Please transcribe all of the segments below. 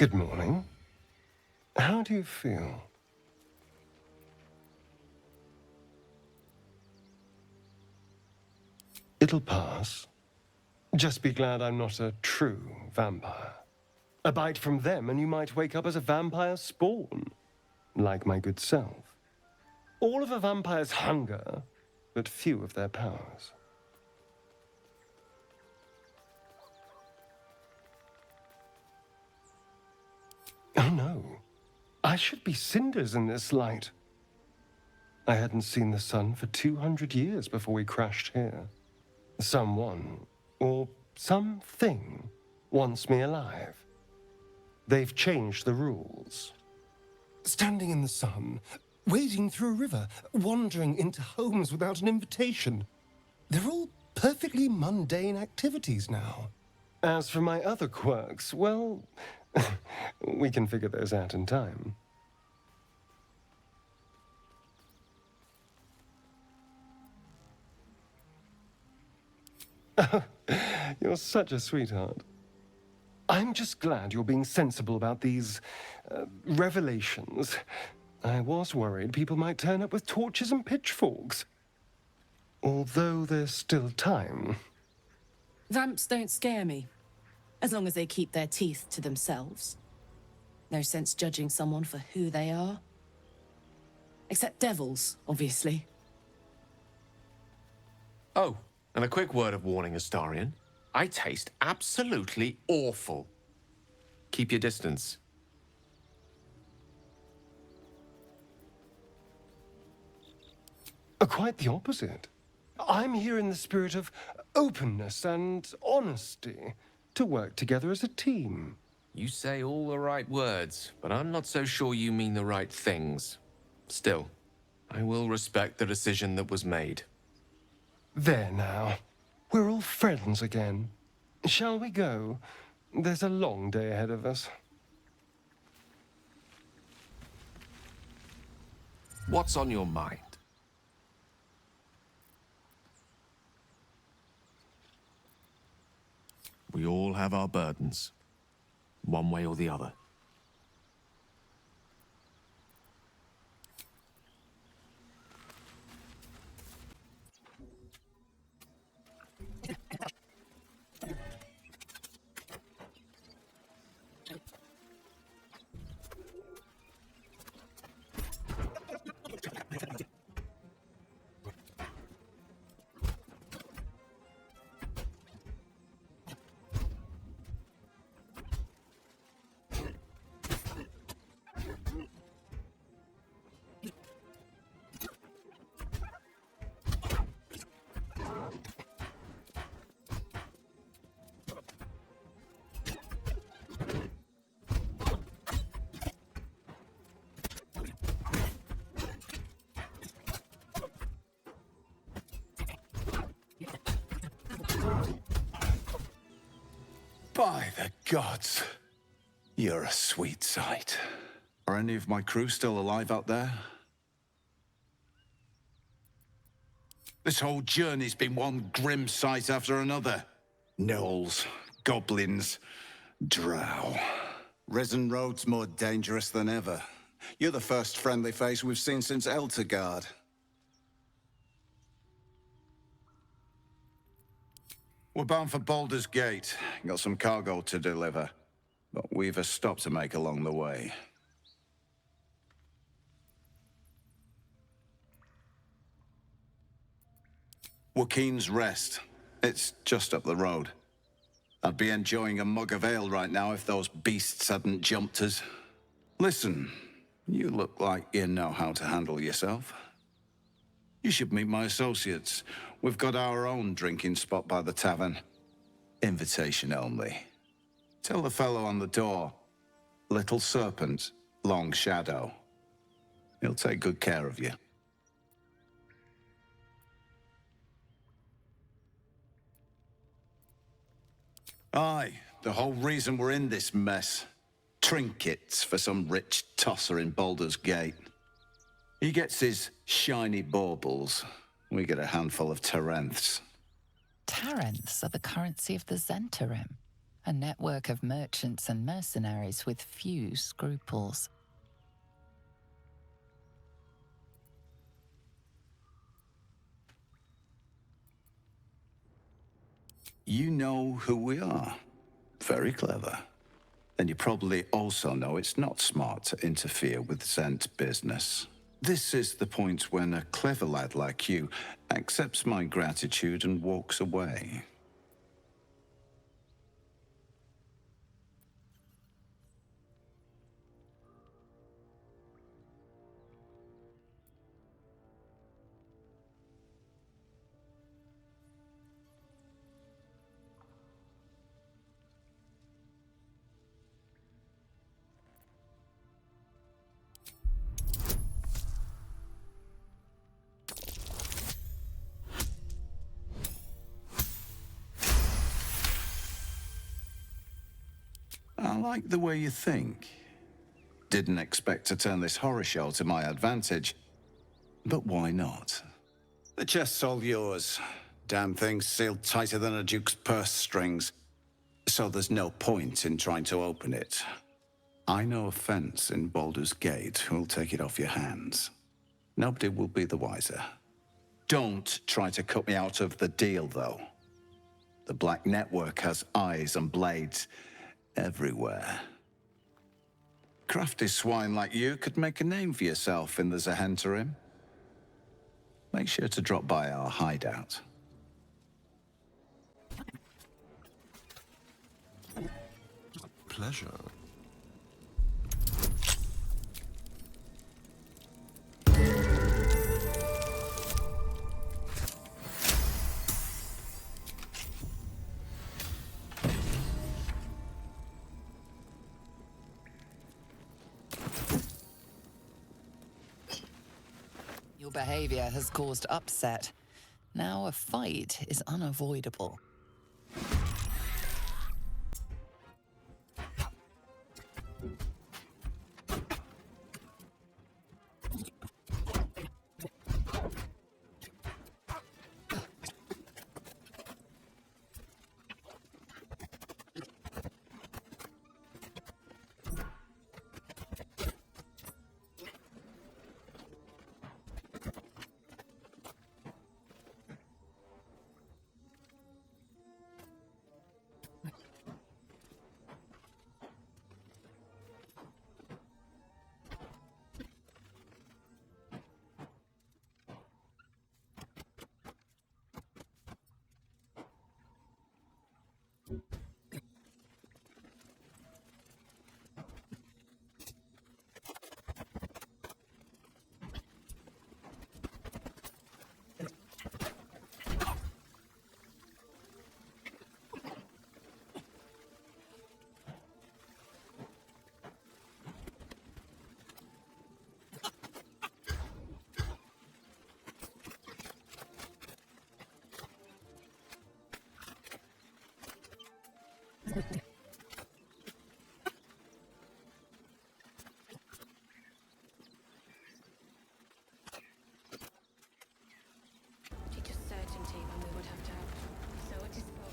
Good morning. How do you feel? It'll pass. Just be glad I'm not a true vampire. A bite from them and you might wake up as a vampire spawn, like my good self. All of a vampire's hunger, but few of their powers. Oh no, I should be cinders in this light. I hadn't seen the sun for 200 years before we crashed here. Someone, or something, wants me alive. They've changed the rules. Standing in the sun, wading through a river, wandering into homes without an invitation. They're all perfectly mundane activities now. As for my other quirks, well, we can figure those out in time. You're such a sweetheart. I'm just glad you're being sensible about these revelations. I was worried people might turn up with torches and pitchforks. Although there's still time. Vamps don't scare me, as long as they keep their teeth to themselves. No sense judging someone for who they are. Except devils, obviously. Oh, and a quick word of warning, Astarion. I taste absolutely awful. Keep your distance. Quite the opposite. I'm here in the spirit of openness and honesty, to work together as a team. You say all the right words, but I'm not so sure you mean the right things. Still, I will respect the decision that was made. There now. We're all friends again. Shall we go? There's a long day ahead of us. What's on your mind? We all have our burdens, one way or the other. By the gods, you're a sweet sight. Are any of my crew still alive out there? This whole journey's been one grim sight after another. Gnolls, goblins, drow. Risen Road's more dangerous than ever. You're the first friendly face we've seen since Eltergard. We're bound for Baldur's Gate. Got some cargo to deliver. But we've a stop to make along the way. Wakeen's Rest. It's just up the road. I'd be enjoying a mug of ale right now if those beasts hadn't jumped us. Listen, you look like you know how to handle yourself. You should meet my associates. We've got our own drinking spot by the tavern. Invitation only. Tell the fellow on the door. Little Serpent, Long Shadow. He'll take good care of you. Aye, the whole reason we're in this mess. Trinkets for some rich tosser in Baldur's Gate. He gets his shiny baubles. We get a handful of taranths. Taranths are the currency of the Zhentarim. A network of merchants and mercenaries with few scruples. You know who we are. Very clever. And you probably also know it's not smart to interfere with Zhent business. This is the point when a clever lad like you accepts my gratitude and walks away. I like the way you think. Didn't expect to turn this horror show to my advantage, but why not? The chest's all yours. Damn thing's sealed tighter than a duke's purse strings, so there's no point in trying to open it. I know a fence in Baldur's Gate who'll take it off your hands. Nobody will be the wiser. Don't try to cut me out of the deal, though. The Black Network has eyes and blades everywhere. Crafty swine like you could make a name for yourself in the Zhenterim. Make sure to drop by our hideout. Pleasure. Your behavior has caused upset. Now a fight is unavoidable.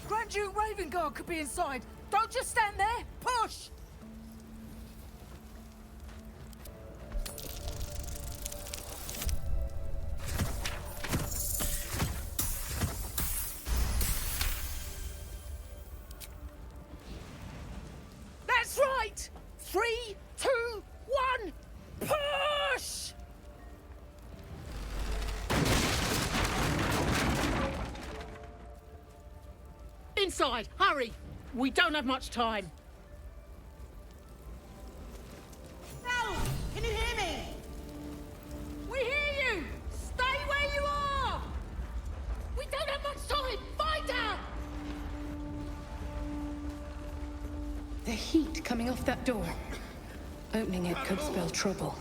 Grand Duke Ravengard could be inside. Don't just stand there. Push! That's right! 3, 2, 1, push! Inside, hurry! We don't have much time. No! Can you hear me? We hear you! Stay where you are! We don't have much time! Fight out! The heat coming off that door. Opening it could spell trouble.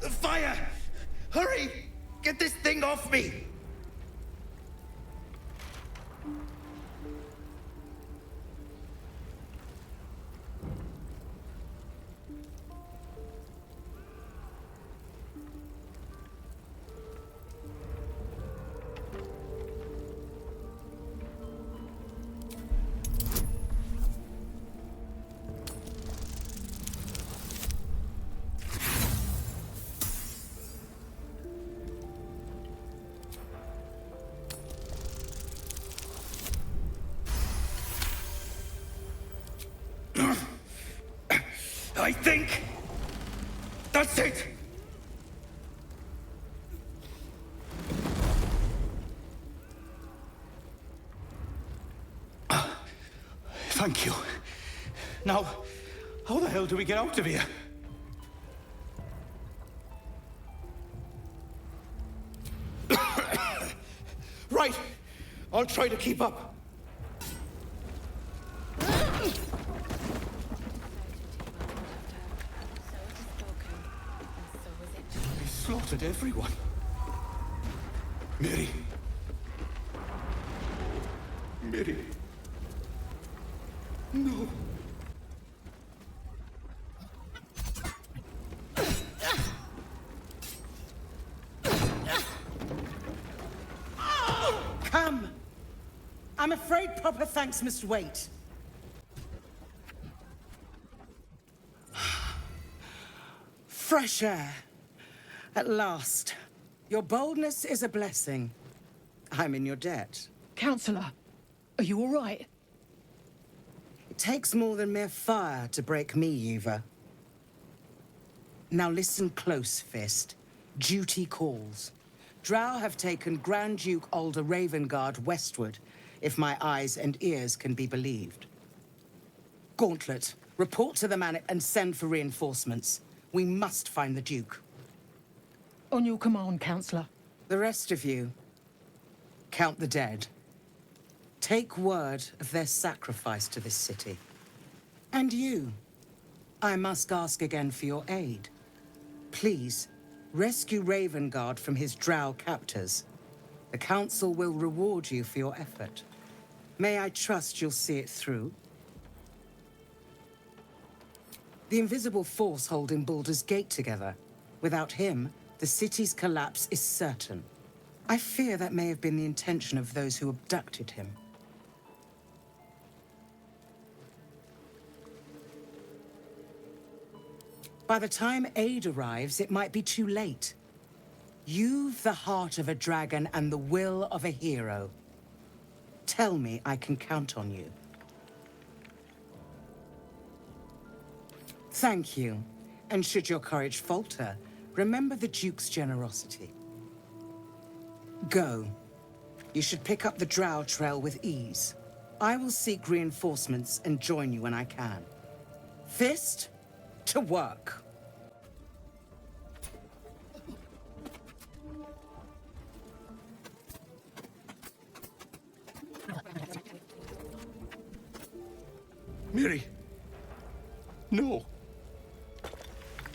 Fire! Hurry! Get this thing off me! I think that's it. Thank you. Now, how the hell do we get out of here? Right. I'll try to keep up. They slaughtered everyone. Mary. Mary. No. Come. I'm afraid proper thanks must wait. Fresh air. At last. Your boldness is a blessing. I'm in your debt. Counsellor, are you all right? It takes more than mere fire to break me, Eva. Now listen close, Fist. Duty calls. Drow have taken Grand Duke Alder Ravengard westward, if my eyes and ears can be believed. Gauntlet, report to the man and send for reinforcements. We must find the Duke. On your command, Counsellor. The rest of you, count the dead. Take word of their sacrifice to this city. And you, I must ask again for your aid. Please, rescue Ravengard from his drow captors. The Council will reward you for your effort. May I trust you'll see it through? The invisible force holding Baldur's Gate together. Without him, the city's collapse is certain. I fear that may have been the intention of those who abducted him. By the time aid arrives, it might be too late. You've the heart of a dragon and the will of a hero. Tell me I can count on you. Thank you. And should your courage falter, remember the Duke's generosity. Go. You should pick up the Drow trail with ease. I will seek reinforcements and join you when I can. Fist, to work. Mary. No.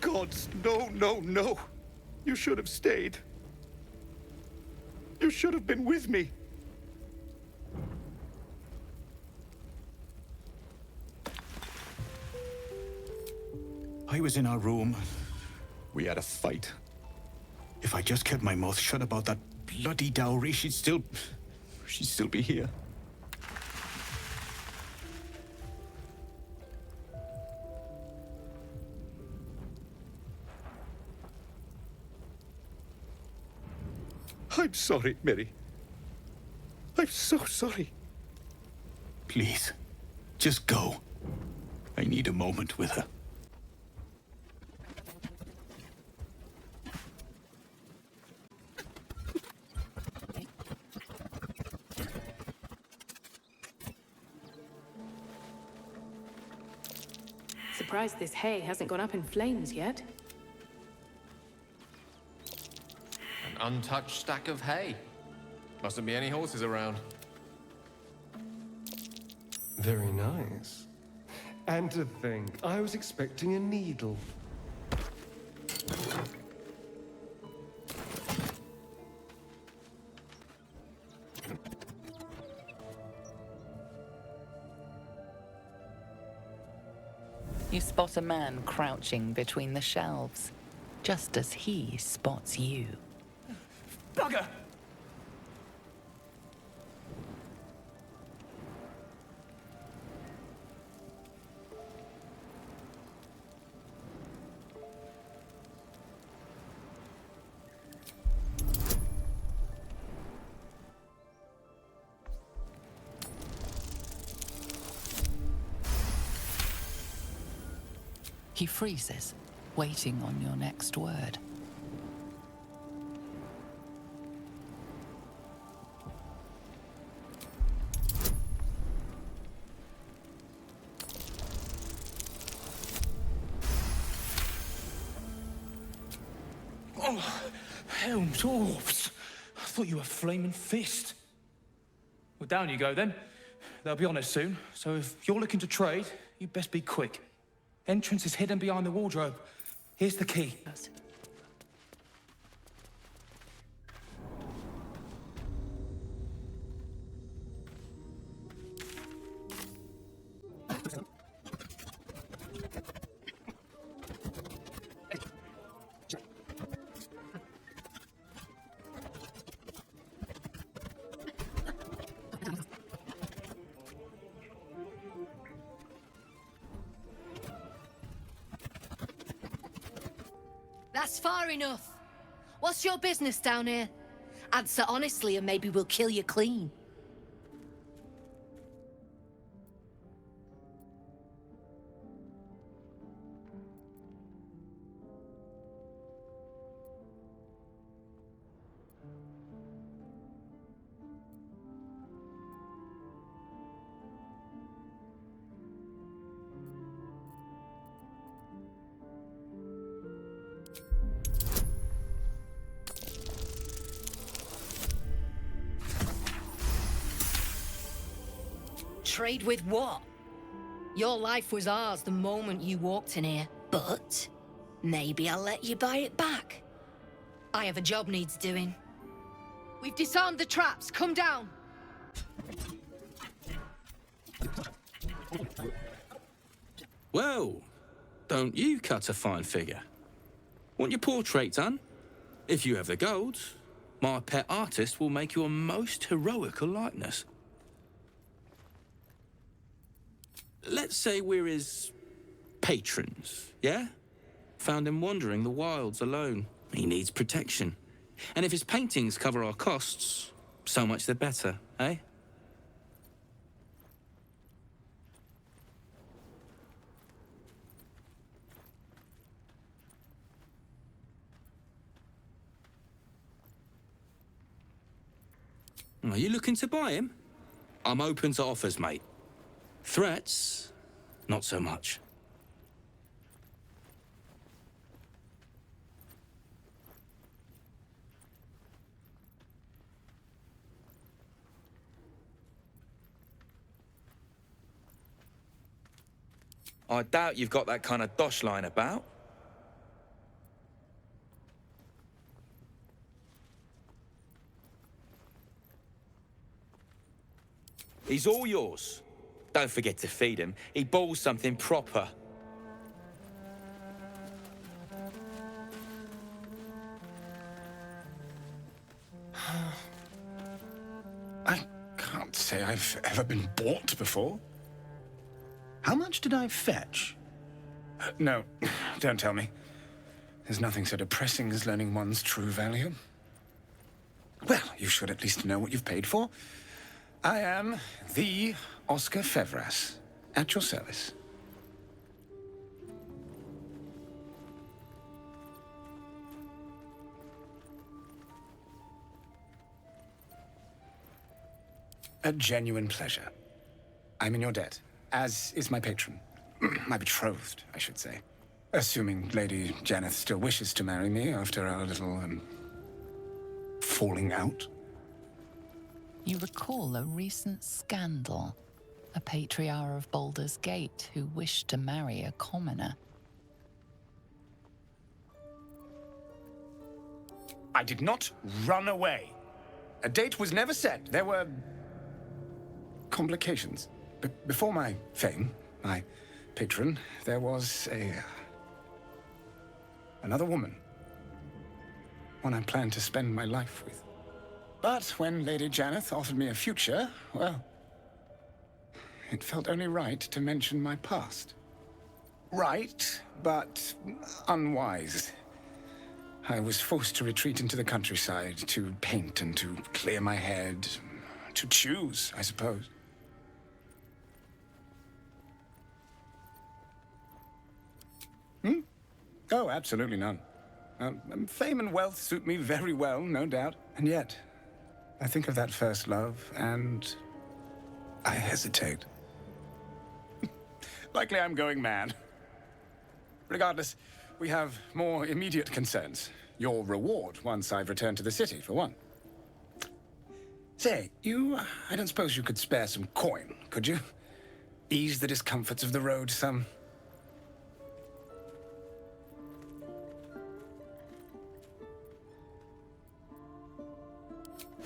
Gods, no, no, no. You should have stayed. You should have been with me. I was in our room. We had a fight. If I just kept my mouth shut about that bloody dowry, she'd still be here. I'm sorry, Mary. I'm so sorry. Please, just go. I need a moment with her. Surprised this hay hasn't gone up in flames yet. An untouched stack of hay. Mustn't be any horses around. Very nice. And to think, I was expecting a needle. You spot a man crouching between the shelves, just as he spots you. Bugger! He freezes, waiting on your next word. Oh, helm dwarves! I thought you were flaming fist. Well, down you go then. They'll be on us soon, so if you're looking to trade, you best be quick. Entrance is hidden behind the wardrobe. Here's the key. That's far enough. What's your business down here? Answer honestly and maybe we'll kill you clean. Trade with what? Your life was ours the moment you walked in here, but maybe I'll let you buy it back. I have a job needs doing. We've disarmed the traps. Come down. Well, don't you cut a fine figure? Want your portrait done? If you have the gold, my pet artist will make you a most heroical likeness. Let's say we're his patrons, yeah? Found him wandering the wilds alone. He needs protection. And if his paintings cover our costs, so much the better, eh? Are you looking to buy him? I'm open to offers, mate. Threats? Not so much. I doubt you've got that kind of dosh line about. He's all yours. Don't forget to feed him. He balls something proper. I can't say I've ever been bought before. How much did I fetch? No, don't tell me. There's nothing so depressing as learning one's true value. Well, you should at least know what you've paid for. I am the Oskar Fevras, at your service. A genuine pleasure. I'm in your debt, as is my patron. My betrothed, I should say. Assuming Lady Janeth still wishes to marry me after our little, falling out. You recall a recent scandal. A patriarch of Baldur's Gate who wished to marry a commoner. I did not run away. A date was never set. There were complications. Before my fame, my patron, there was another woman. One I planned to spend my life with. But when Lady Janeth offered me a future, well, it felt only right to mention my past. Right, but unwise. I was forced to retreat into the countryside, to paint and to clear my head, to choose, I suppose. Oh, absolutely none. Fame and wealth suit me very well, no doubt. And yet, I think of that first love, and I hesitate. Likely I'm going mad. Regardless, we have more immediate concerns. Your reward once I've returned to the city, for one. Say, I don't suppose you could spare some coin, could you? Ease the discomforts of the road some.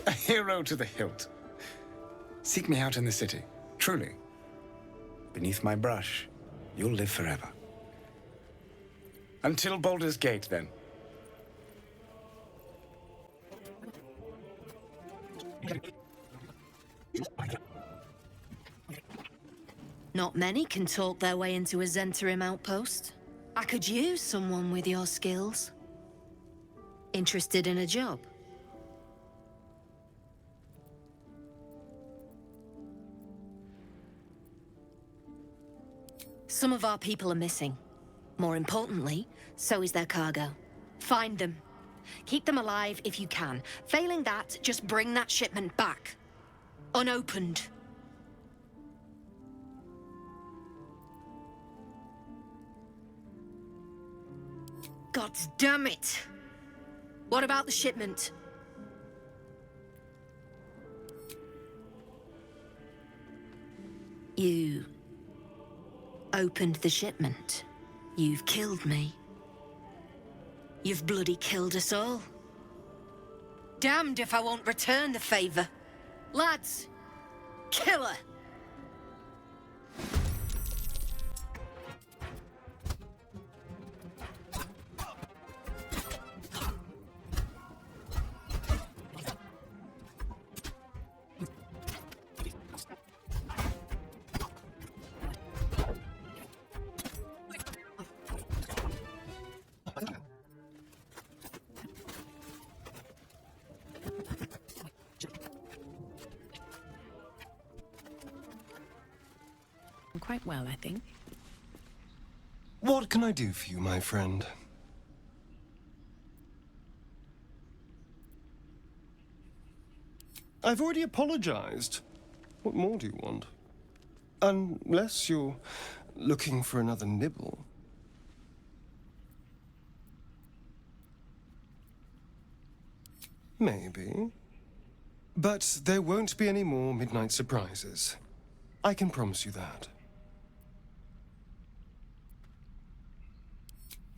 A hero to the hilt. Seek me out in the city, truly. Beneath my brush, you'll live forever. Until Baldur's Gate, then. Not many can talk their way into a Zhentarim outpost. I could use someone with your skills. Interested in a job? Some of our people are missing. More importantly, so is their cargo. Find them. Keep them alive if you can. Failing that, just bring that shipment back. Unopened. God damn it! What about the shipment? You opened the shipment. You've killed me. You've bloody killed us all. Damned if I won't return the favor. Lads, kill her! Quite well, I think. What can I do for you, my friend? I've already apologized. What more do you want? Unless you're looking for another nibble. Maybe. But there won't be any more midnight surprises. I can promise you that.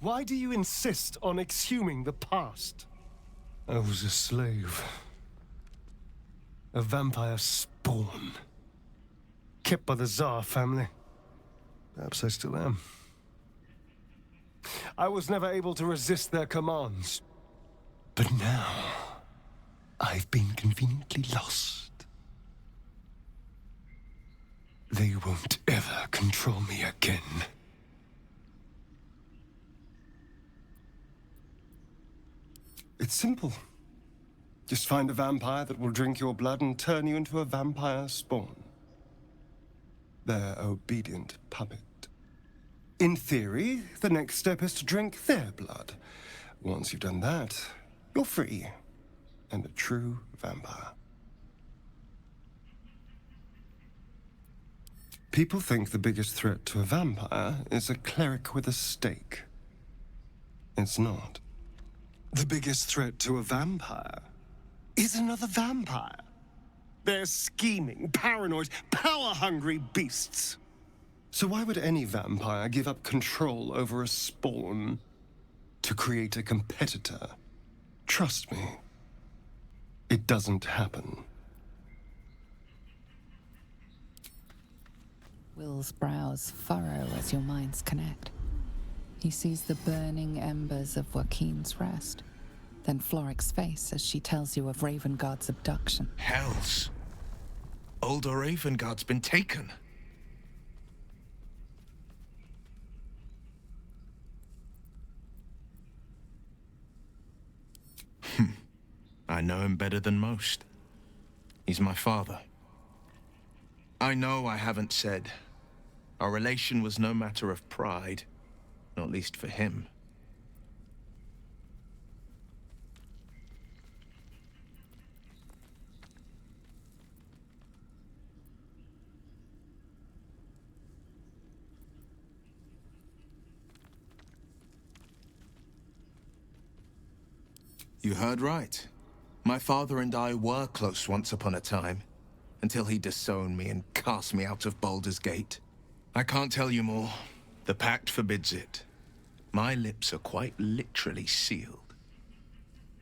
Why do you insist on exhuming the past? I was a slave. A vampire spawn. Kept by the Tsar family. Perhaps I still am. I was never able to resist their commands. But now, I've been conveniently lost. They won't ever control me again. It's simple. Just find a vampire that will drink your blood and turn you into a vampire spawn. Their obedient puppet. In theory, the next step is to drink their blood. Once you've done that, you're free. And a true vampire. People think the biggest threat to a vampire is a cleric with a stake. It's not. The biggest threat to a vampire is another vampire. They're scheming, paranoid, power-hungry beasts. So why would any vampire give up control over a spawn to create a competitor? Trust me, it doesn't happen. Wyll's brows furrow as your minds connect. He sees the burning embers of Joaquin's rest, then Florrick's face as she tells you of Ravengard's abduction. Hells! Older Ravengard's been taken. I know him better than most. He's my father. I know I haven't said. Our relation was no matter of pride, not least for him. You heard right. My father and I were close once upon a time, until he disowned me and cast me out of Baldur's Gate. I can't tell you more. The pact forbids it. My lips are quite literally sealed.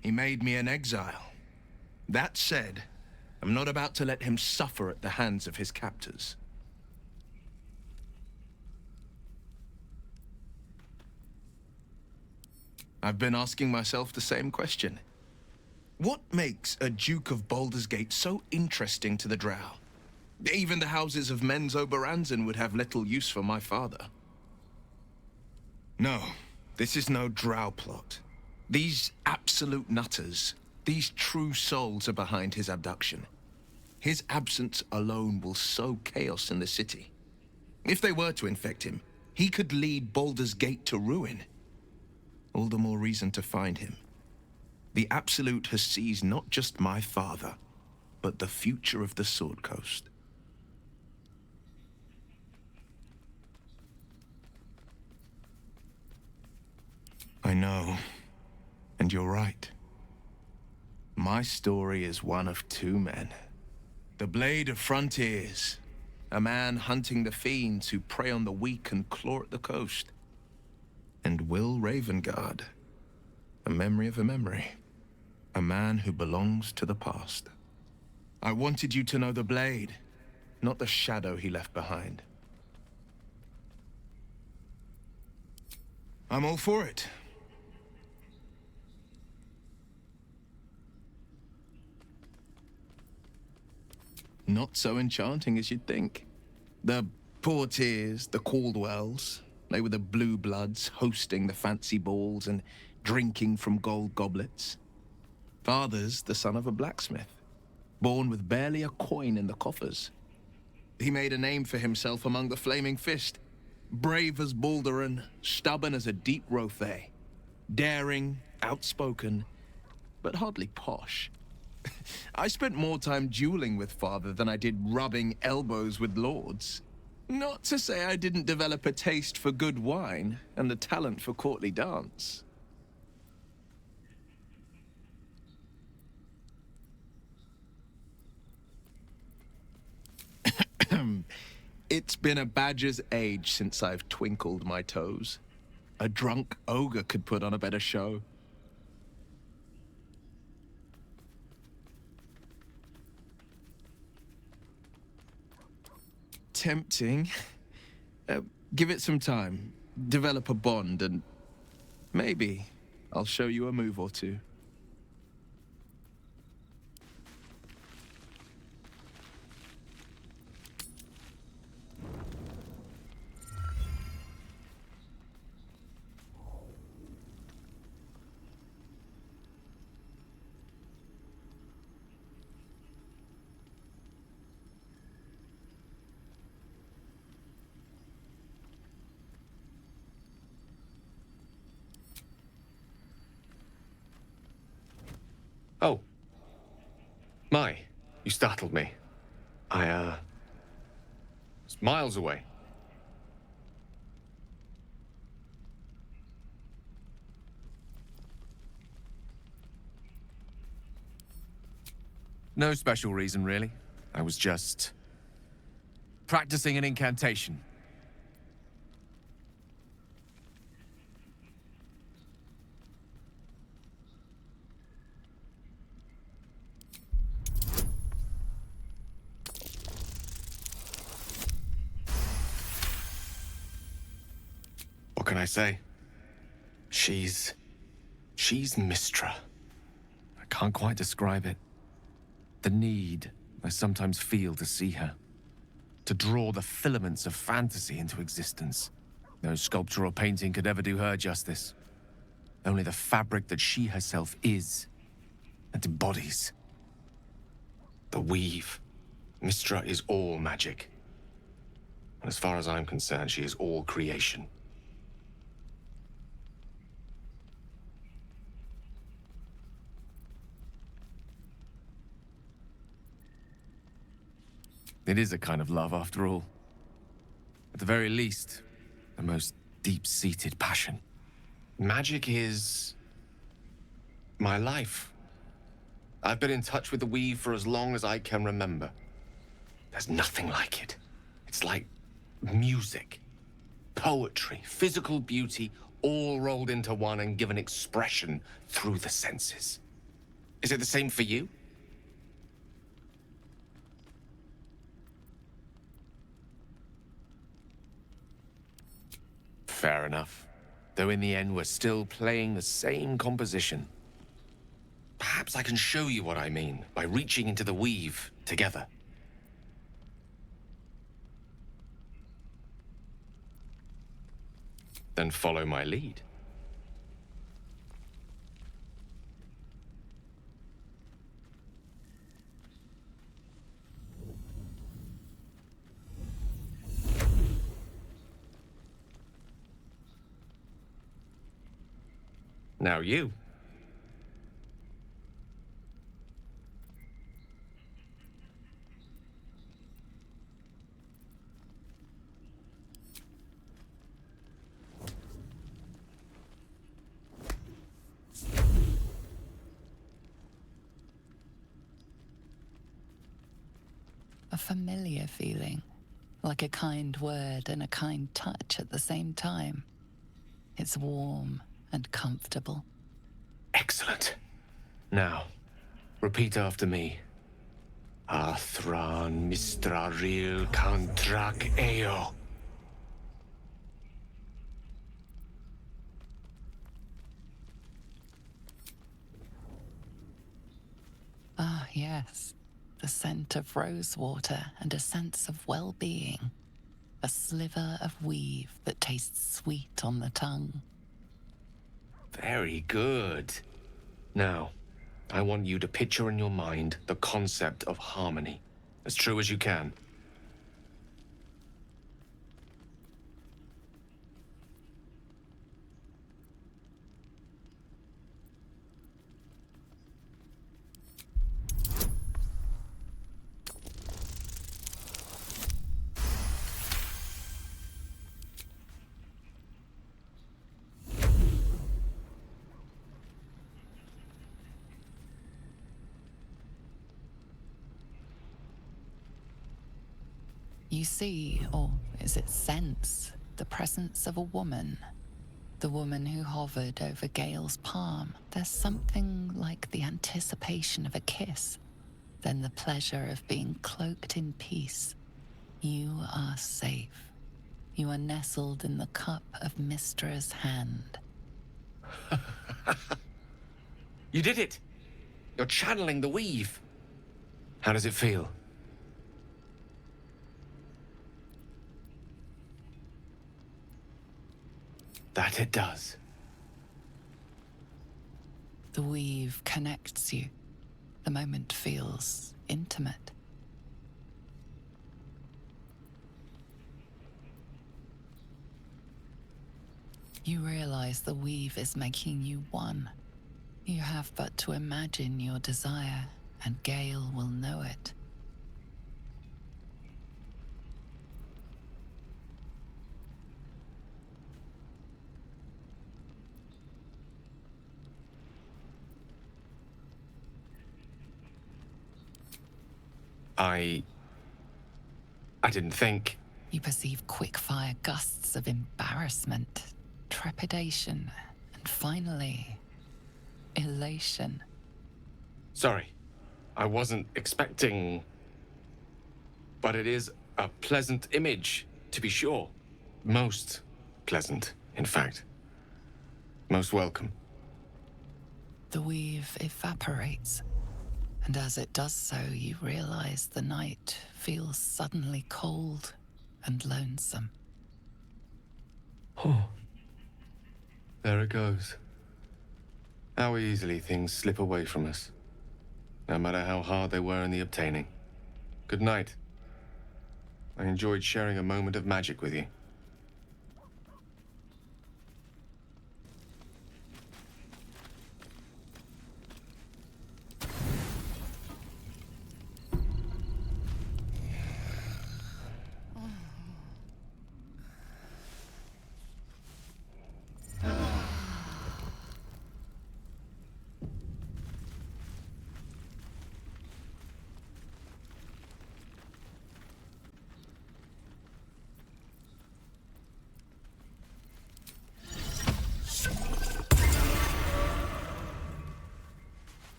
He made me an exile. That said, I'm not about to let him suffer at the hands of his captors. I've been asking myself the same question. What makes a Duke of Baldur's Gate so interesting to the Drow? Even the houses of Menzoberranzan would have little use for my father. No, this is no Drow plot. These absolute nutters, these true souls are behind his abduction. His absence alone will sow chaos in the city. If they were to infect him, he could lead Baldur's Gate to ruin. All the more reason to find him. The Absolute has seized not just my father, but the future of the Sword Coast. I know, and you're right. My story is one of two men. The Blade of Frontiers, a man hunting the fiends who prey on the weak and claw at the coast. And Wyll Ravengard, a memory of a memory. A man who belongs to the past. I wanted you to know the Blade, not the shadow he left behind. I'm all for it. Not so enchanting as you'd think. The Portiers, the Caldwells, they were the blue bloods hosting the fancy balls and drinking from gold goblets. Father's the son of a blacksmith, born with barely a coin in the coffers. He made a name for himself among the Flaming Fist, brave as Baldur, stubborn as a deep Rothay, daring, outspoken, but hardly posh. I spent more time dueling with father than I did rubbing elbows with lords. Not to say I didn't develop a taste for good wine and the talent for courtly dance. It's been a badger's age since I've twinkled my toes. A drunk ogre could put on a better show. Tempting. Give it some time. Develop a bond, and maybe I'll show you a move or two. Oh. My, you startled me. I, was miles away. No special reason, really. I was just practicing an incantation. What can I say? She's Mystra. I can't quite describe it. The need I sometimes feel to see her. To draw the filaments of fantasy into existence. No sculpture or painting could ever do her justice. Only the fabric that she herself is and embodies. The weave. Mystra is all magic. And as far as I'm concerned, she is all creation. It is a kind of love, after all. At the very least, the most deep-seated passion. Magic is my life. I've been in touch with the weave for as long as I can remember. There's nothing like it. It's like music, poetry, physical beauty, all rolled into one and given expression through the senses. Is it the same for you? Fair enough. Though in the end, we're still playing the same composition. Perhaps I can show you what I mean by reaching into the weave together. Then follow my lead. Now you. A familiar feeling, like a kind word and a kind touch at the same time. It's warm and comfortable. Excellent. Now, repeat after me. Athran Mystra Ril Kantrak Eo. Ah, yes. The scent of rosewater and a sense of well-being. A sliver of weave that tastes sweet on the tongue. Very good. Now, I want you to picture in your mind the concept of harmony, as true as you can. You see, or is it sense, the presence of a woman. The woman who hovered over Gale's palm. There's something like the anticipation of a kiss, then the pleasure of being cloaked in peace. You are safe. You are nestled in the cup of Mystra's hand. You did it! You're channeling the weave. How does it feel? That it does. The weave connects you. The moment feels intimate. You realize the weave is making you one. You have but to imagine your desire, and Gale will know it. I didn't think. You perceive quick-fire gusts of embarrassment, trepidation, and finally, elation. Sorry, I wasn't expecting. But it is a pleasant image, to be sure. Most pleasant, in fact. Most welcome. The weave evaporates, and as it does so, you realize the night feels suddenly cold and lonesome. Oh. There it goes. How easily things slip away from us, no matter how hard they were in the obtaining. Good night. I enjoyed sharing a moment of magic with you.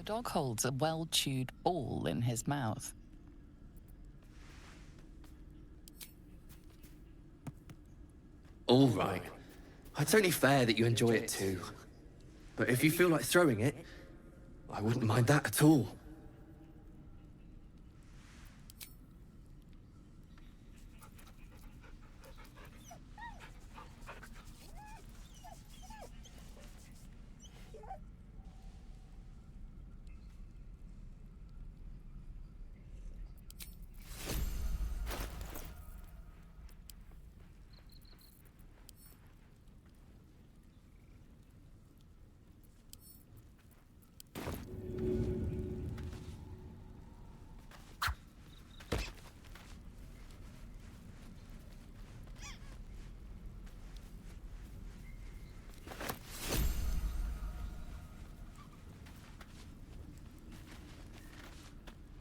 dog holds a well-chewed ball in his mouth. All right. It's only fair that you enjoy it too. But if you feel like throwing it, I wouldn't mind that at all.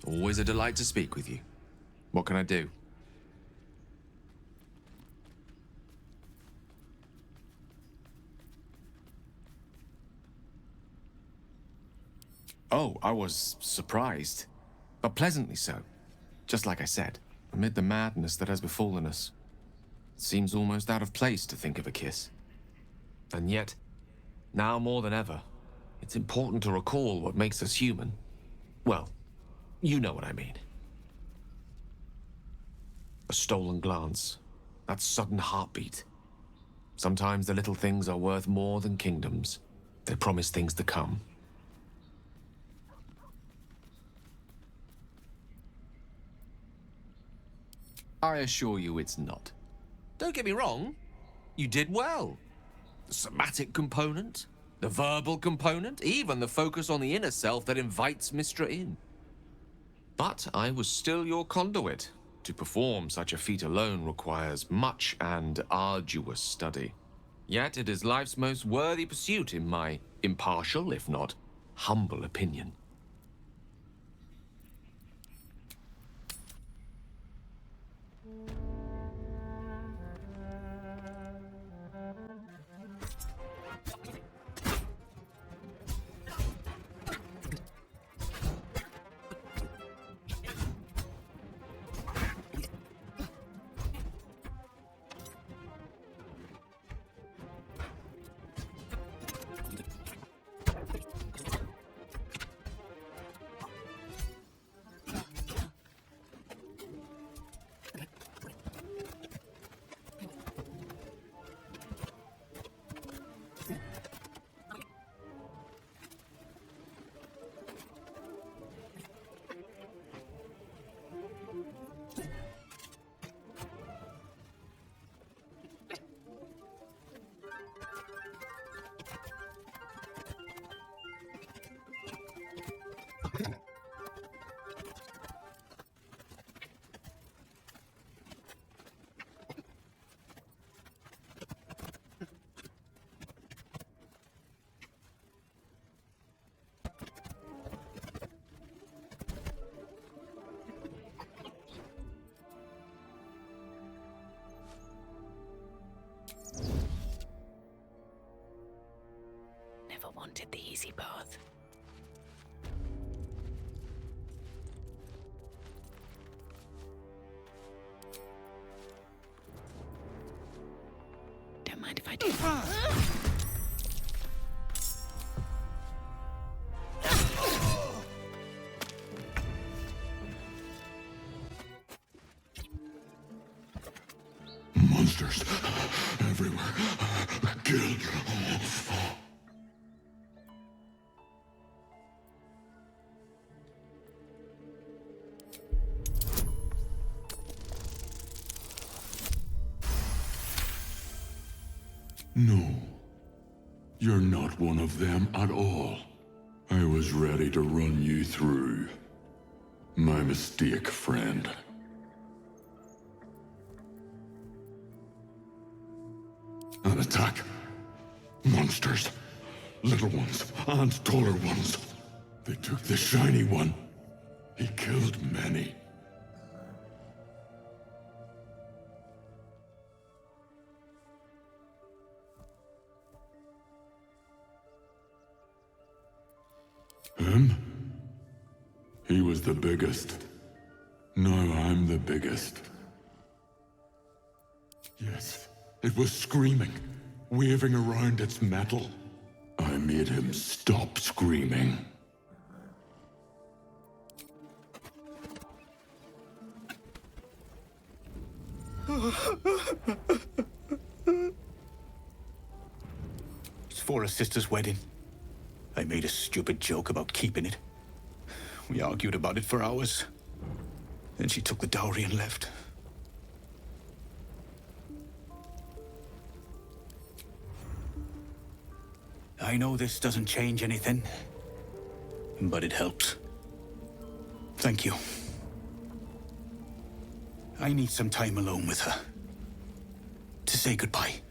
Always a delight to speak with you. What can I do? Oh, I was surprised, but pleasantly so. Just like I said, amid the madness that has befallen us, it seems almost out of place to think of a kiss. And yet, now more than ever, it's important to recall what makes us human. Well, you know what I mean. A stolen glance, that sudden heartbeat. Sometimes the little things are worth more than kingdoms. They promise things to come. I assure you it's not. Don't get me wrong, you did well. The somatic component, the verbal component, even the focus on the inner self that invites Mystra in. But I was still your conduit. To perform such a feat alone requires much and arduous study. Yet it is life's most worthy pursuit in my impartial, if not humble opinion. Never wanted the easy path. Don't mind if I do. Monsters everywhere. Kill. No, you're not one of them at all. I was ready to run you through. My mistake, friend. An attack. Monsters. Little ones and taller ones. They took the shiny one. He killed many. Him? the biggest. Now I'm the biggest. Yes, it was screaming, waving around its metal. I made him stop screaming. It's for a sister's wedding. I made a stupid joke about keeping it. We argued about it for hours. Then she took the dowry and left. I know this doesn't change anything, but it helps. Thank you. I need some time alone with her. To say goodbye.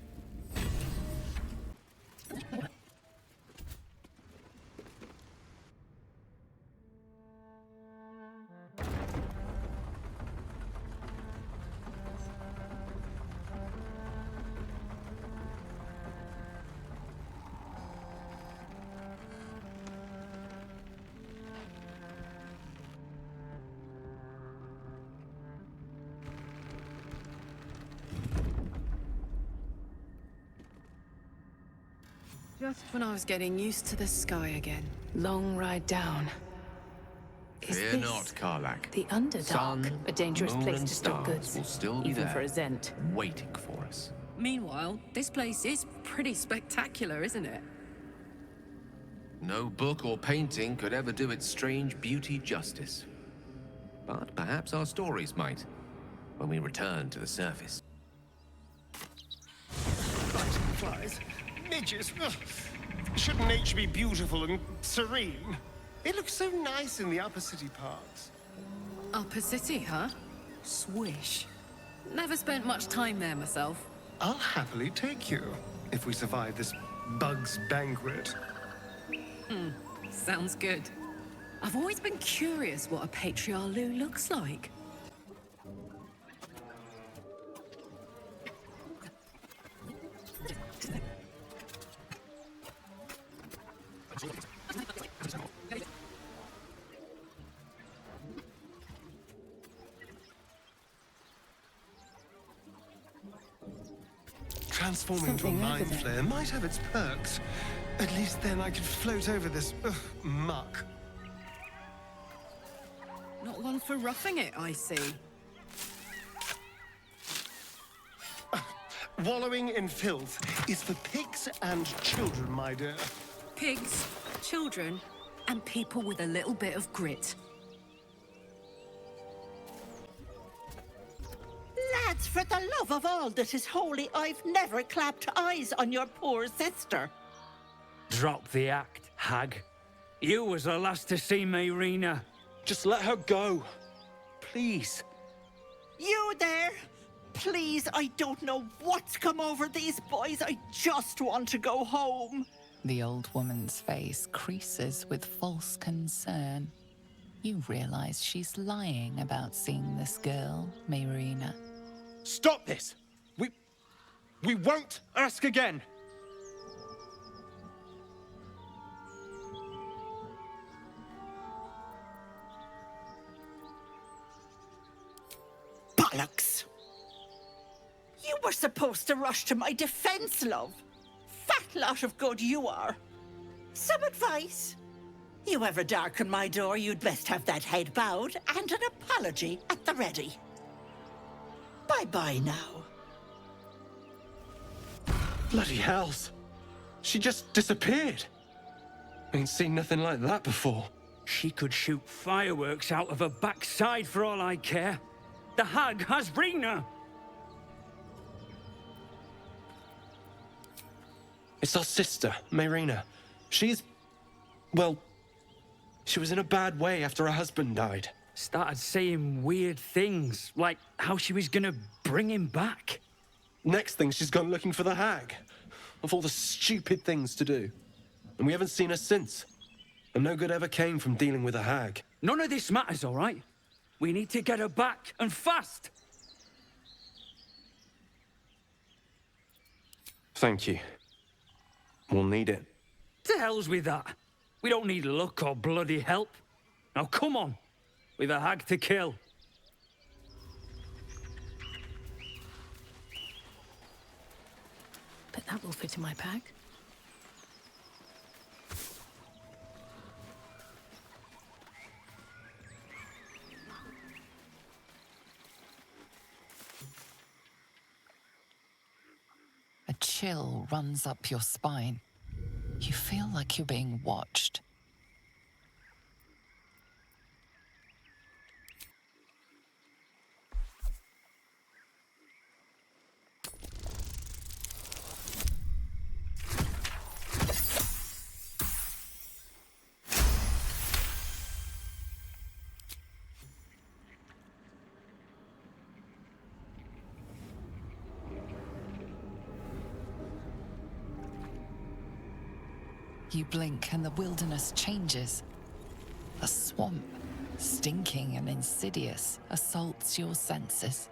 Just when I was getting used to the sky again. Long ride down. Is Fear this not, Karlach. The Underdark, Sun, a dangerous moon, place and to store stars goods, will still be even there, for a Zhent. waiting for us. Meanwhile, this place is pretty spectacular, isn't it? No book or painting could ever do its strange beauty justice. But perhaps our stories might, when we return to the surface. Flies, midges. Ugh. Shouldn't nature be beautiful and serene? It looks so nice in the upper city parts. Upper City, huh? Swish. Never spent much time there myself. I'll happily take you, if we survive this bug's banquet. Sounds good. I've always been curious what a patriarch looks like. Transforming into a mind flare might have its perks. At least then I could float over this muck. Not one for roughing it, I see. Wallowing in filth is for pigs and children, my dear. Pigs, children, and people with a little bit of grit. Lads, for the love of all that is holy, I've never clapped eyes on your poor sister. Drop the act, hag. You was the last to see Mayrina. Just let her go. Please. You there? Please, I don't know what's come over these boys. I just want to go home. The old woman's face creases with false concern. You realize she's lying about seeing this girl, Mayrina. Stop this! We won't ask again! Bollocks! You were supposed to rush to my defense, love. Fat lot of good you are. Some advice? You ever darken my door, you'd best have that head bowed and an apology at the ready. Bye-bye now. Bloody hells. She just disappeared. Ain't seen nothing like that before. She could shoot fireworks out of her backside for all I care. The hag has Rina. It's our sister, Mayrina. She's... well... she was in a bad way after her husband died. Started saying weird things, like how she was gonna bring him back. Next thing, she's gone looking for the hag. Of all the stupid things to do. And we haven't seen her since. And no good ever came from dealing with a hag. None of this matters, all right? We need to get her back, and fast! Thank you. We'll need it. To hell's with that. We don't need luck or bloody help. Now come on. We've a hag to kill. But that will fit in my pack. A chill runs up your spine. You feel like you're being watched. You blink and the wilderness changes. A swamp, stinking and insidious, assaults your senses.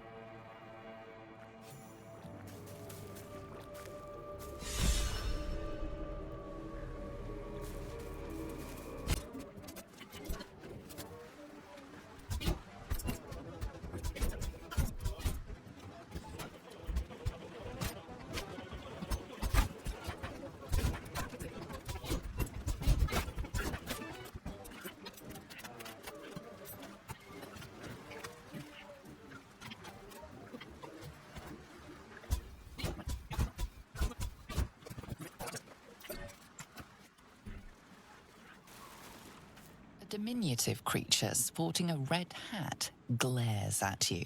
A diminutive creature sporting a red hat glares at you.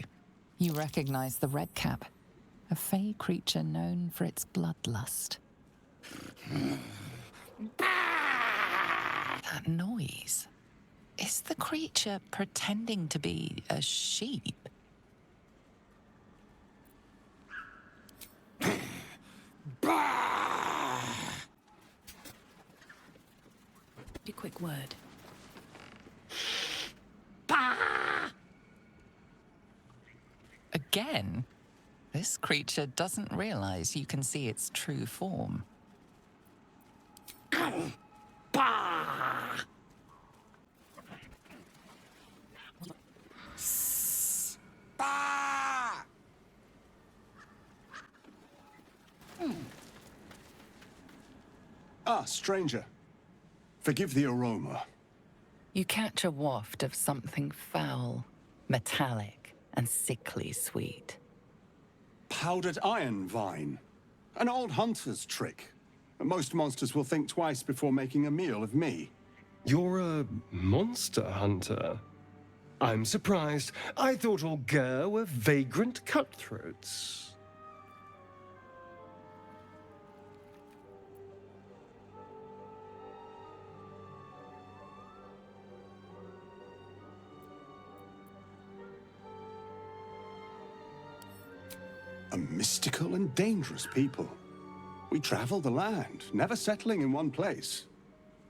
You recognize the red cap, a fey creature known for its bloodlust. That noise. Is the creature pretending to be a sheep? A quick word. Again? This creature doesn't realize you can see its true form. Ah, stranger. Forgive the aroma. You catch a waft of something foul, metallic, and sickly sweet. Powdered iron vine. An old hunter's trick. Most monsters will think twice before making a meal of me. You're a monster hunter? I'm surprised. I thought all Gale were vagrant cutthroats. A mystical and dangerous people. We travel the land, never settling in one place.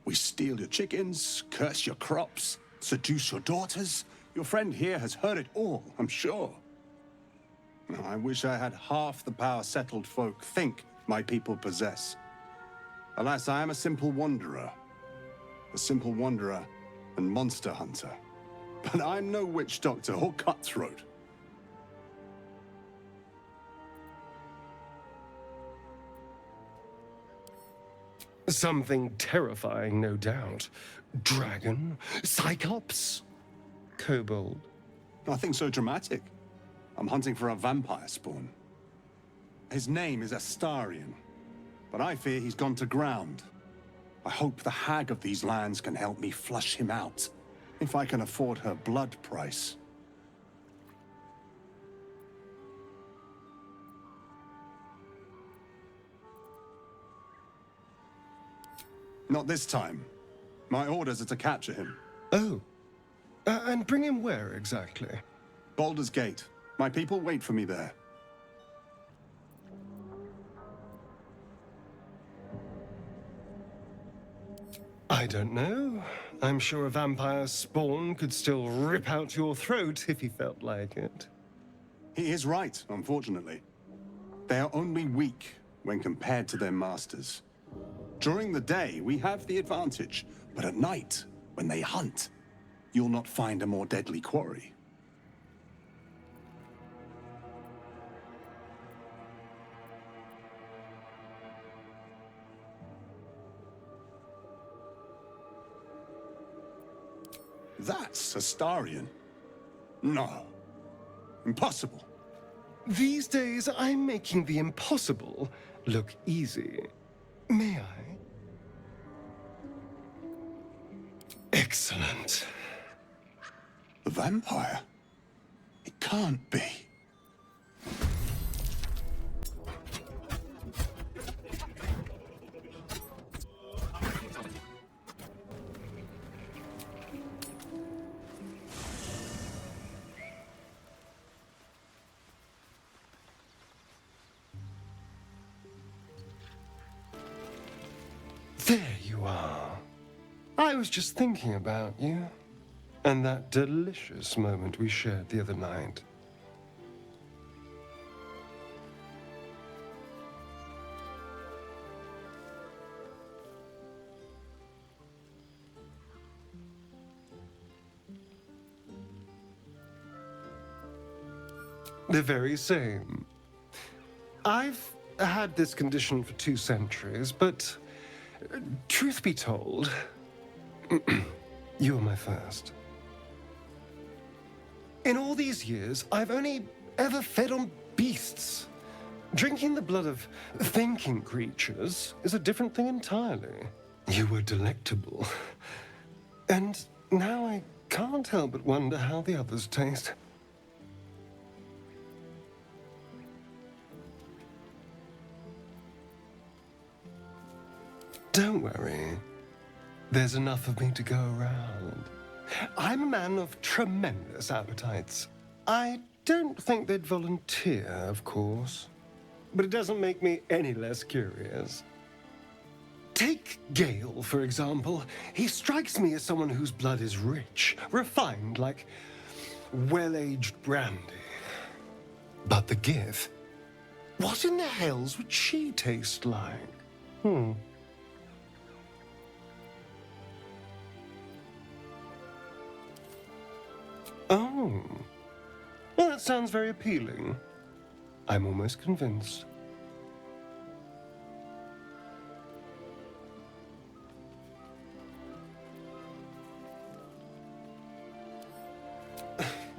We steal your chickens, curse your crops, seduce your daughters. Your friend here has heard it all, I'm sure. I wish I had half the power settled folk think my people possess. Alas, I am a simple wanderer. A simple wanderer and monster hunter. But I'm no witch doctor or cutthroat. Something terrifying, no doubt. Dragon? Cyclops? Kobold? Nothing so dramatic. I'm hunting for a vampire spawn. His name is Astarion, but I fear he's gone to ground. I hope the hag of these lands can help me flush him out, if I can afford her blood price. Not this time. My orders are to capture him. Oh. And bring him where exactly? Baldur's Gate. My people wait for me there. I don't know. I'm sure a vampire spawn could still rip out your throat if he felt like it. He is right, unfortunately. They are only weak when compared to their masters. During the day, we have the advantage, but at night, when they hunt, you'll not find a more deadly quarry. That's Astarion. No. Impossible. These days, I'm making the impossible look easy. May I? Excellent. The vampire? It can't be. There you are. I was just thinking about you, and that delicious moment we shared the other night. The very same. I've had this condition for 2 centuries, but truth be told, you were my first. In all these years, I've only ever fed on beasts. Drinking the blood of thinking creatures is a different thing entirely. You were delectable. And now I can't help but wonder how the others taste. Don't worry. There's enough of me to go around. I'm a man of tremendous appetites. I don't think they'd volunteer, of course. But it doesn't make me any less curious. Take Gale, for example. He strikes me as someone whose blood is rich, refined, like well-aged brandy. But the Gith? What in the hells would she taste like? Oh. Well, that sounds very appealing. I'm almost convinced.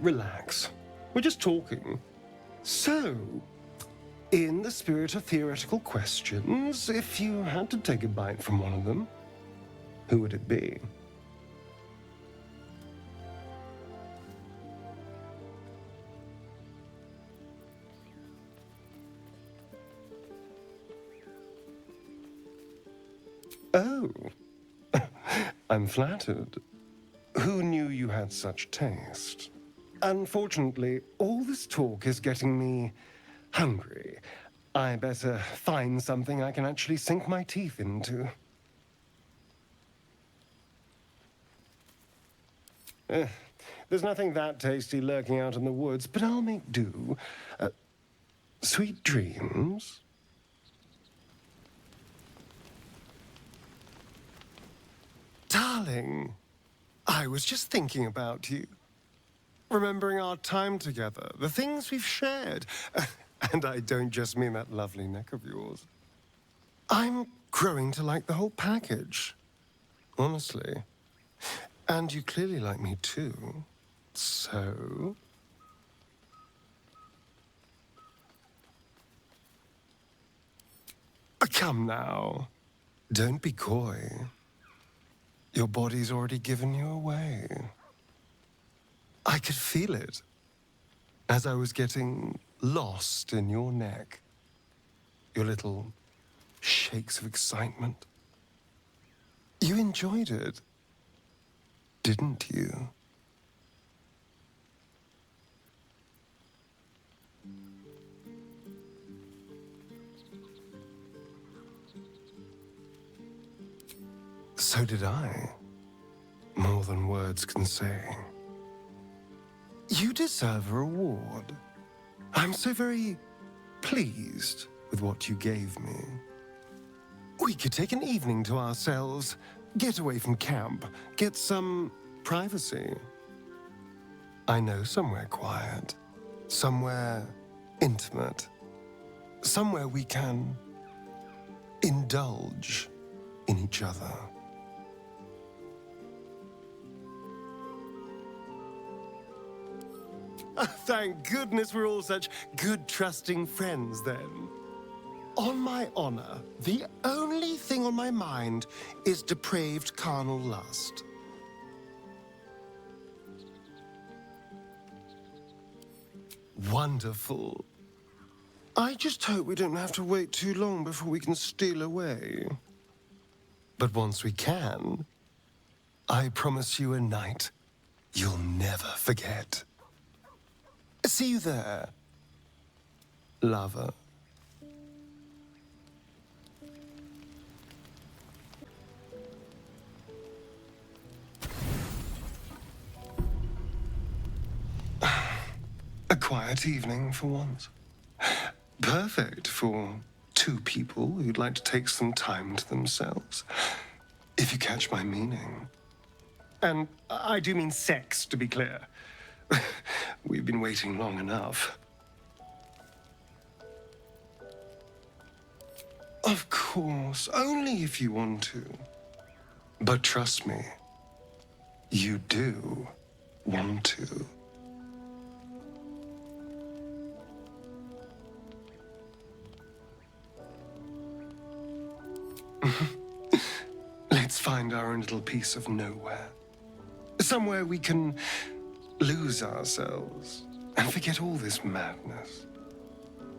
Relax. We're just talking. So, in the spirit of theoretical questions, if you had to take a bite from one of them, who would it be? Oh, I'm flattered. Who knew you had such taste? Unfortunately, all this talk is getting me hungry. I better find something I can actually sink my teeth into. There's nothing that tasty lurking out in the woods, but I'll make do. Sweet dreams? Darling, I was just thinking about you. Remembering our time together, the things we've shared. And I don't just mean that lovely neck of yours. I'm growing to like the whole package. Honestly. And you clearly like me too. So... Come now. Don't be coy. Your body's already given you away. I could feel it as I was getting lost in your neck. Your little shakes of excitement. You enjoyed it, didn't you? So did I. More than words can say. You deserve a reward. I'm so very pleased with what you gave me. We could take an evening to ourselves, get away from camp, get some privacy. I know somewhere quiet, somewhere intimate, somewhere we can indulge in each other. Thank goodness we're all such good, trusting friends, then. On my honor, the only thing on my mind is depraved carnal lust. Wonderful. I just hope we don't have to wait too long before we can steal away. But once we can, I promise you a night you'll never forget. See you there, lover. A quiet evening for once. Perfect for two people who'd like to take some time to themselves. If you catch my meaning. And I do mean sex, to be clear. We've been waiting long enough. Of course, only if you want to. But trust me, you do want to. Let's find our own little piece of nowhere. Somewhere we can lose ourselves and forget all this madness.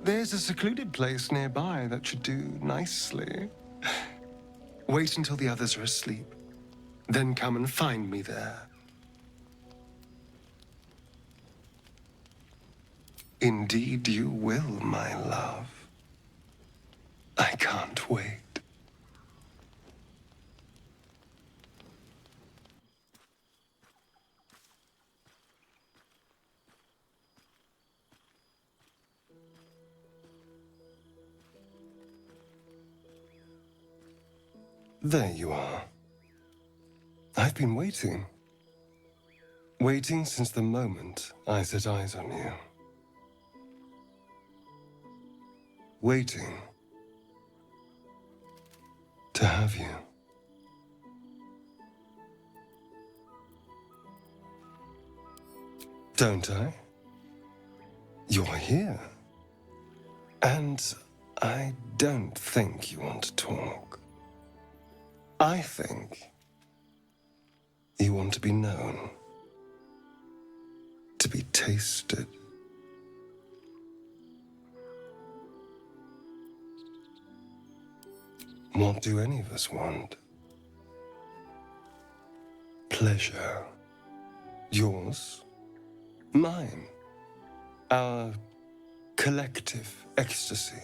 There's a secluded place nearby that should do nicely. Wait until the others are asleep, then come and find me there. Indeed you will, my love. I can't wait. There you are. I've been waiting. Waiting since the moment I set eyes on you. Waiting to have you. Don't I? You're here. And I don't think you want to talk. I think you want to be known, to be tasted. What do any of us want? Pleasure. Yours, mine, our collective ecstasy.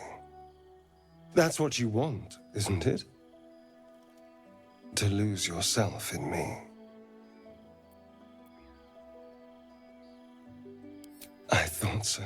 That's what you want, isn't it? To lose yourself in me. I thought so.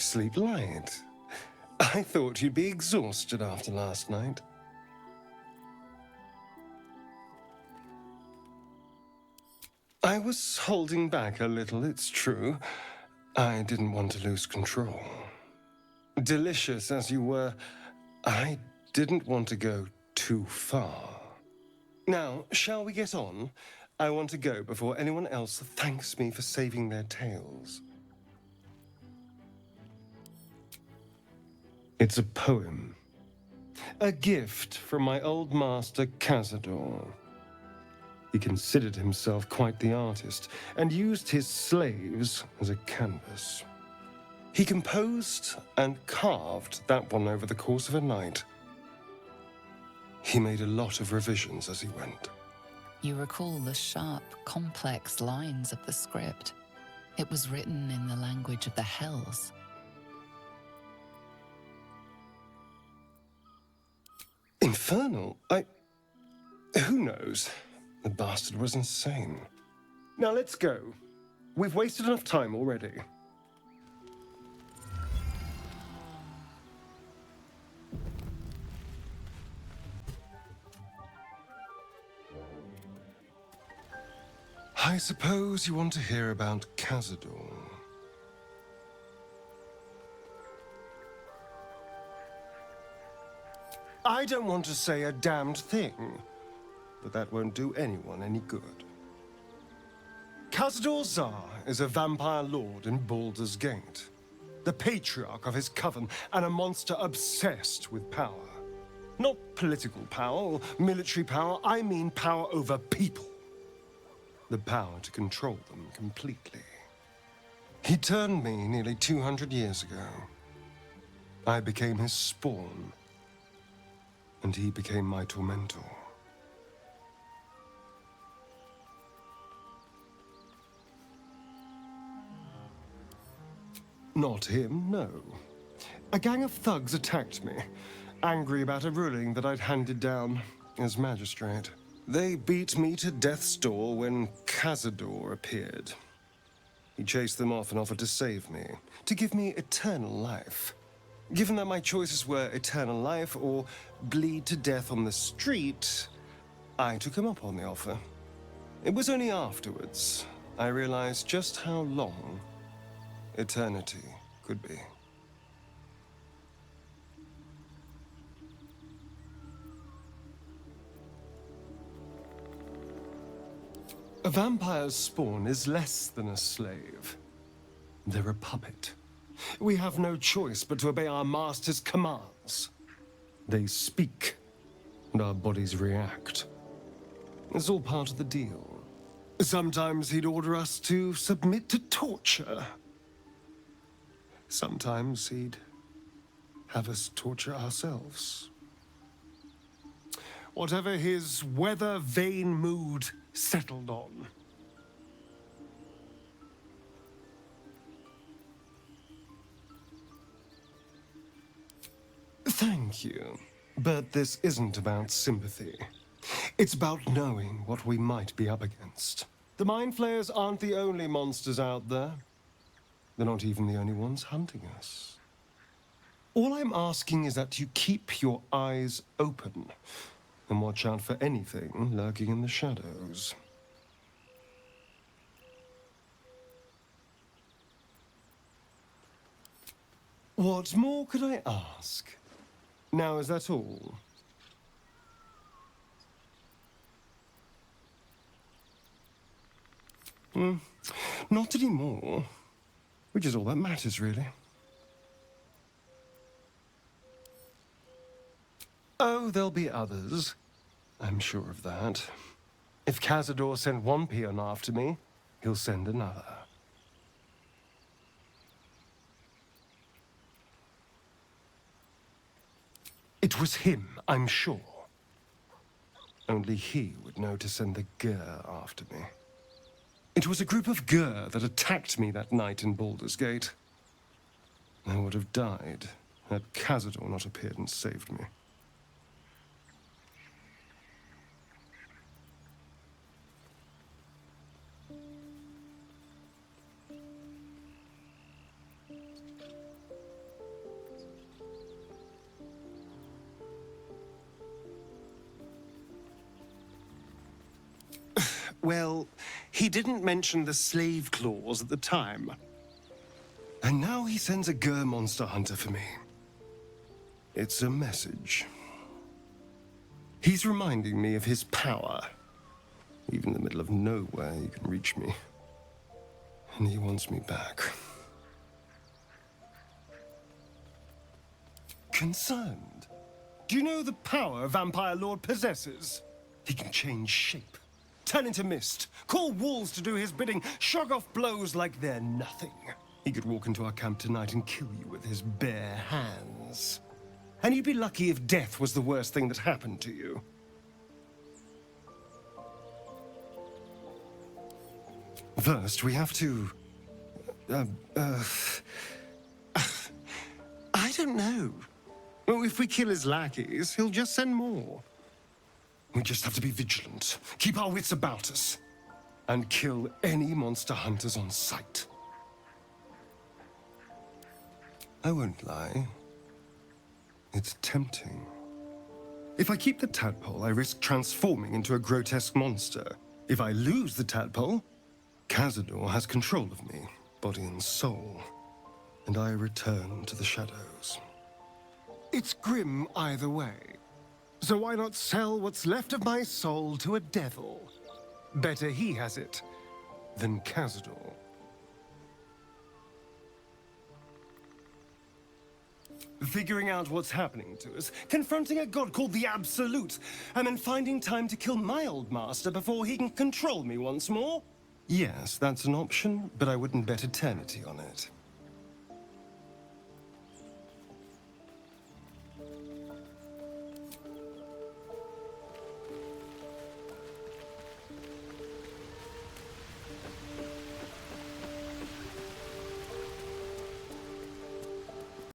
Sleep light. I thought you'd be exhausted after last night. I was holding back a little, it's true. I didn't want to lose control. Delicious as you were, I didn't want to go too far. Now, shall we get on? I want to go before anyone else thanks me for saving their tails. It's a poem. A gift from my old master, Cazador. He considered himself quite the artist and used his slaves as a canvas. He composed and carved that one over the course of a night. He made a lot of revisions as he went. You recall the sharp, complex lines of the script. It was written in the language of the Hells. Infernal? Who knows? The bastard was insane. Now let's go. We've wasted enough time already. I suppose you want to hear about Cazador. I don't want to say a damned thing, but that won't do anyone any good. Cazador Zar is a vampire lord in Baldur's Gate, the patriarch of his coven, and a monster obsessed with power. Not political power or military power, I mean power over people. The power to control them completely. He turned me nearly 200 years ago. I became his spawn, and he became my tormentor. Not him, no. A gang of thugs attacked me, angry about a ruling that I'd handed down as magistrate. They beat me to death's door when Cazador appeared. He chased them off and offered to save me, to give me eternal life. Given that my choices were eternal life or bleed to death on the street, I took him up on the offer. It was only afterwards I realized just how long eternity could be. A vampire's spawn is less than a slave. They're a puppet. We have no choice but to obey our master's commands. They speak, and our bodies react. It's all part of the deal. Sometimes he'd order us to submit to torture. Sometimes he'd have us torture ourselves. Whatever his weather-vane mood settled on. Thank you, but this isn't about sympathy. It's about knowing what we might be up against. The Mind Flayers aren't the only monsters out there. They're not even the only ones hunting us. All I'm asking is that you keep your eyes open and watch out for anything lurking in the shadows. What more could I ask? Now, is that all? Not anymore. Which is all that matters, really. Oh, there'll be others. I'm sure of that. If Cazador sent one peon after me, he'll send another. It was him, I'm sure. Only he would know to send the Gur after me. It was a group of Gur that attacked me that night in Baldur's Gate. I would have died had Cazador not appeared and saved me. Well, he didn't mention the slave clause at the time. And now he sends a Gur monster hunter for me. It's a message. He's reminding me of his power. Even in the middle of nowhere, he can reach me. And he wants me back. Concerned? Do you know the power Vampire Lord possesses? He can change shape, turn into mist, call walls to do his bidding, shrug off blows like they're nothing. He could walk into our camp tonight and kill you with his bare hands. And you'd be lucky if death was the worst thing that happened to you. First, we have to... I don't know. Well, if we kill his lackeys, he'll just send more. We just have to be vigilant, keep our wits about us, and kill any monster hunters on sight. I won't lie. It's tempting. If I keep the tadpole, I risk transforming into a grotesque monster. If I lose the tadpole, Cazador has control of me, body and soul, and I return to the shadows. It's grim either way. So why not sell what's left of my soul to a devil? Better he has it than Cazador. Figuring out what's happening to us, confronting a god called the Absolute, and then finding time to kill my old master before he can control me once more? Yes, that's an option, but I wouldn't bet eternity on it.